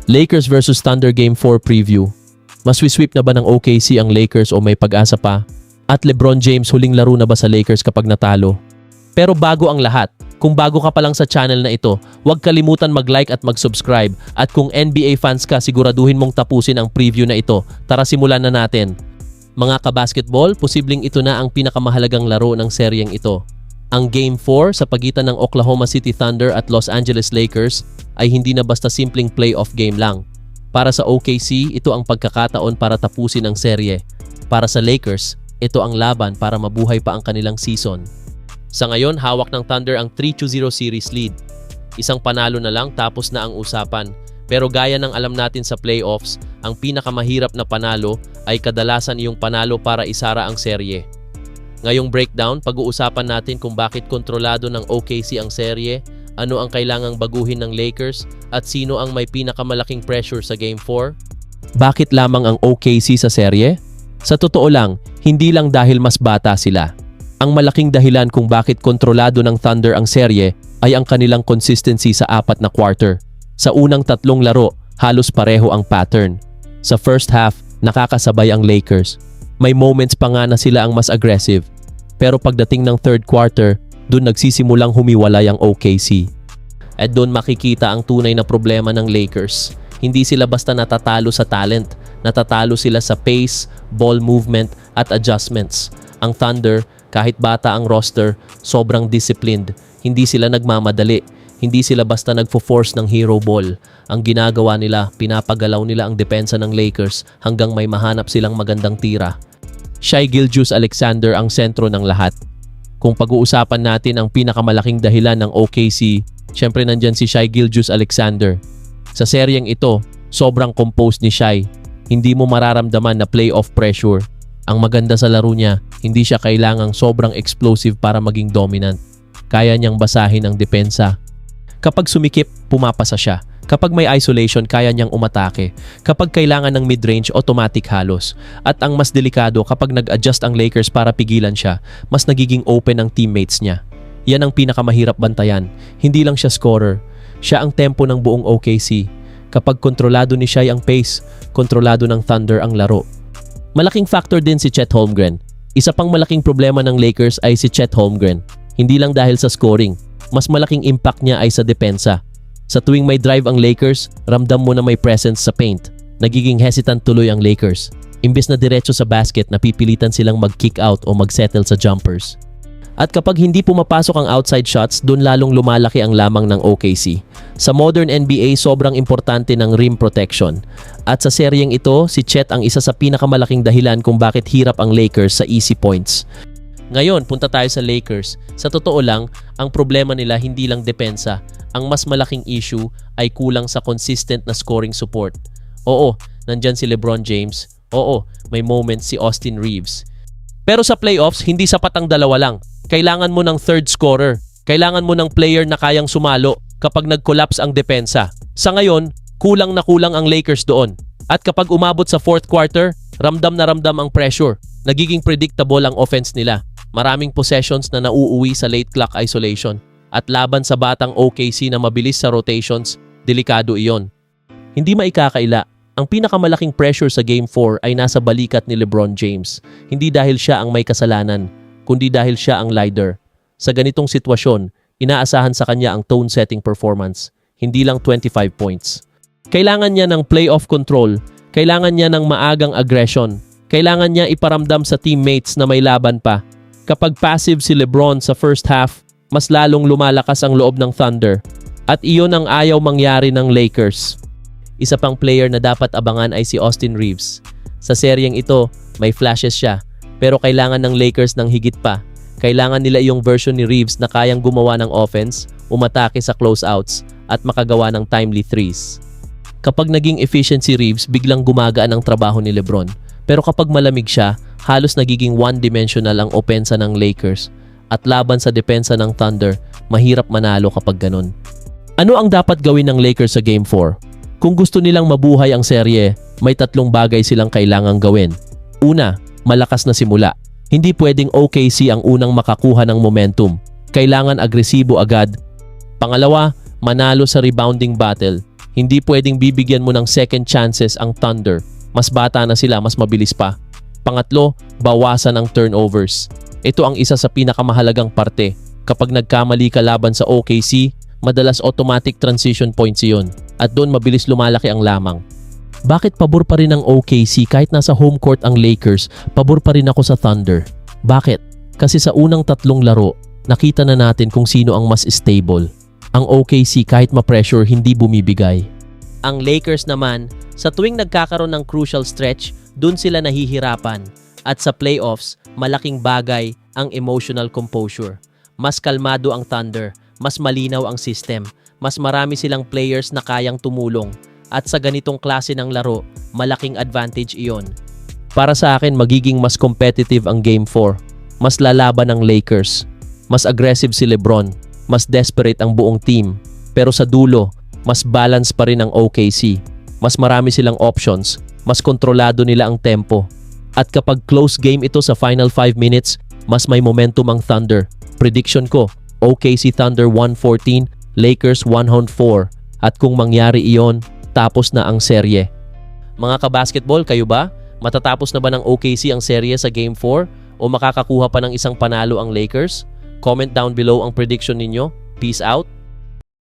Lakers versus Thunder Game 4 Preview. Maswisweep na ba ng OKC ang Lakers o may pag-asa pa? At LeBron James huling laro na ba sa Lakers kapag natalo? Pero bago ang lahat, kung bago ka pa lang sa channel na ito, huwag kalimutan mag-like at mag-subscribe. At kung NBA fans ka, siguraduhin mong tapusin ang preview na ito. Tara simulan na natin. Mga kabasketball, posibleng ito na ang pinakamahalagang laro ng seryeng ito. Ang Game 4 sa pagitan ng Oklahoma City Thunder at Los Angeles Lakers ay hindi na basta simpleng playoff game lang. Para sa OKC, ito ang pagkakataon para tapusin ang serye. Para sa Lakers, ito ang laban para mabuhay pa ang kanilang season. Sa ngayon, hawak ng Thunder ang 3-0 series lead. Isang panalo na lang tapos na ang usapan. Pero gaya ng alam natin sa playoffs, ang pinakamahirap na panalo ay kadalasan yung panalo para isara ang serye. Ngayong breakdown, pag-uusapan natin kung bakit kontrolado ng OKC ang serye, ano ang kailangang baguhin ng Lakers, at sino ang may pinakamalaking pressure sa Game 4. Bakit lamang ang OKC sa serye? Sa totoo lang, hindi lang dahil mas bata sila. Ang malaking dahilan kung bakit kontrolado ng Thunder ang serye ay ang kanilang consistency sa 4 na quarter. Sa unang 3 laro, halos pareho ang pattern. Sa first half, nakakasabay ang Lakers. May moments pa nga na sila ang mas aggressive. Pero pagdating ng third quarter, doon nagsisimulang humiwalay ang OKC. At doon makikita ang tunay na problema ng Lakers. Hindi sila basta natatalo sa talent, natatalo sila sa pace, ball movement at adjustments. Ang Thunder, kahit bata ang roster, sobrang disciplined. Hindi sila nagmamadali. Hindi sila basta nagfo-force ng hero ball. Ang ginagawa nila, pinapagalaw nila ang depensa ng Lakers hanggang may mahanap silang magandang tira. Shai Gilgeous-Alexander ang sentro ng lahat. Kung pag-uusapan natin ang pinakamalaking dahilan ng OKC, syempre nandyan si Shai Gilgeous-Alexander. Sa seryeng ito, sobrang composed ni Shai. Hindi mo mararamdaman na playoff pressure. Ang maganda sa laro niya, hindi siya kailangang sobrang explosive para maging dominant. Kaya niyang basahin ang depensa. Kapag sumikip, pumapasa siya. Kapag may isolation, kaya niyang umatake. Kapag kailangan ng mid-range, automatic halos. At ang mas delikado, kapag nag-adjust ang Lakers para pigilan siya, mas nagiging open ang teammates niya. Yan ang pinakamahirap bantayan. Hindi lang siya scorer. Siya ang tempo ng buong OKC. Kapag kontrolado ni Shai ang pace, kontrolado ng Thunder ang laro. Malaking factor din si Chet Holmgren. Isa pang malaking problema ng Lakers ay si Chet Holmgren. Hindi lang dahil sa scoring. Mas malaking impact niya ay sa depensa. Sa tuwing may drive ang Lakers, ramdam mo na may presence sa paint. Nagiging hesitant tuloy ang Lakers. Imbes na diretso sa basket, napipilitan silang mag-kick out o mag-settle sa jumpers. At kapag hindi pumapasok ang outside shots, doon lalong lumalaki ang lamang ng OKC. Sa modern NBA, sobrang importante ng rim protection. At sa seryeng ito, si Chet ang isa sa pinakamalaking dahilan kung bakit hirap ang Lakers sa easy points. Ngayon, punta tayo sa Lakers. Sa totoo lang, ang problema nila hindi lang depensa. Ang mas malaking issue ay kulang sa consistent na scoring support. Oo, nandyan si LeBron James. Oo, may moments si Austin Reeves. Pero sa playoffs, hindi sapat ang dalawa lang. Kailangan mo ng third scorer. Kailangan mo ng player na kayang sumalo kapag nag-collapse ang depensa. Sa ngayon, kulang na kulang ang Lakers doon. At kapag umabot sa fourth quarter, ramdam na ramdam ang pressure. Nagiging predictable ang offense nila. Maraming possessions na nauuwi sa late clock isolation. At laban sa batang OKC na mabilis sa rotations, delikado iyon. Hindi maikakaila, ang pinakamalaking pressure sa Game 4 ay nasa balikat ni LeBron James. Hindi dahil siya ang may kasalanan, kundi dahil siya ang leader. Sa ganitong sitwasyon, inaasahan sa kanya ang tone-setting performance, hindi lang 25 points. Kailangan niya ng playoff control, kailangan niya ng maagang aggression, kailangan niya iparamdam sa teammates na may laban pa. Kapag passive si LeBron sa first half, mas lalong lumalakas ang loob ng Thunder. At iyon ang ayaw mangyari ng Lakers. Isa pang player na dapat abangan ay si Austin Reeves. Sa seryeng ito, may flashes siya. Pero kailangan ng Lakers ng higit pa. Kailangan nila yung version ni Reeves na kayang gumawa ng offense, umatake sa closeouts, at makagawa ng timely threes. Kapag naging efficient si Reeves, biglang gumagaan ang trabaho ni LeBron. Pero kapag malamig siya, halos nagiging one-dimensional ang opensa ng Lakers. At laban sa depensa ng Thunder, mahirap manalo kapag ganun. Ano ang dapat gawin ng Lakers sa Game 4? Kung gusto nilang mabuhay ang serye, may 3 bagay silang kailangang gawin. Una, malakas na simula. Hindi pwedeng OKC ang unang makakuha ng momentum. Kailangan agresibo agad. Pangalawa, manalo sa rebounding battle. Hindi pwedeng bibigyan mo ng second chances ang Thunder. Mas bata na sila, mas mabilis pa. Pangatlo, bawasan ang turnovers. Ito ang isa sa pinakamahalagang parte. Kapag nagkamali ka laban sa OKC, madalas automatic transition points iyon at doon mabilis lumalaki ang lamang. Bakit pabor pa rin ang OKC kahit nasa home court ang Lakers, pabor pa rin ako sa Thunder? Bakit? Kasi sa unang tatlong laro, nakita na natin kung sino ang mas stable. Ang OKC kahit ma-pressure hindi bumibigay. Ang Lakers naman, sa tuwing nagkakaroon ng crucial stretch, dun sila nahihirapan. At sa playoffs, malaking bagay ang emotional composure. Mas kalmado ang Thunder, mas malinaw ang system, mas marami silang players na kayang tumulong. At sa ganitong klase ng laro, malaking advantage iyon. Para sa akin, magiging mas competitive ang Game 4. Mas lalaban ang Lakers. Mas aggressive si LeBron. Mas desperate ang buong team. Pero sa dulo, mas balance pa rin ang OKC. Mas marami silang options. Mas kontrolado nila ang tempo. At kapag close game ito sa final 5 minutes, mas may momentum ang Thunder. Prediction ko, OKC Thunder 114, Lakers 104. At kung mangyari iyon, tapos na ang serye. Mga kabasketball, kayo ba? Matatapos na ba ng OKC ang serye sa Game 4? O makakakuha pa ng isang panalo ang Lakers? Comment down below ang prediction ninyo. Peace out!